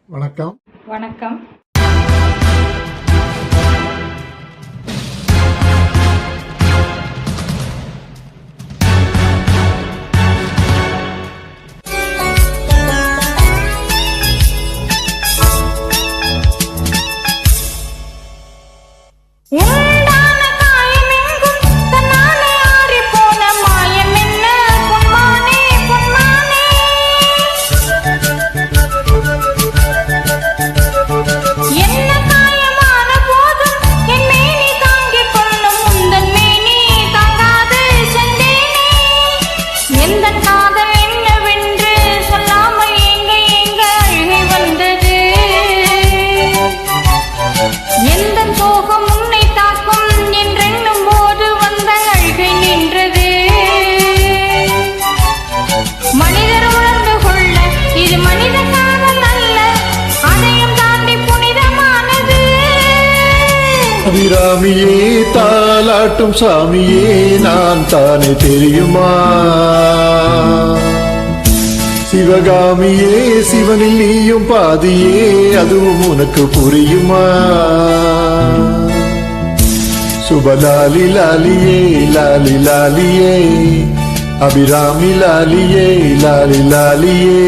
வணக்கம். வணக்கம். அபிராமியே தாலாட்டும் சாமியே நான் தானே தெரியுமா? சிவகாமியே சிவனில் நீயும் பாதியே அதுவும் உனக்கு புரியுமா? சுபலாலி லாலியே லாலி லாலியே அபிராமி லாலியே லாலி லாலியே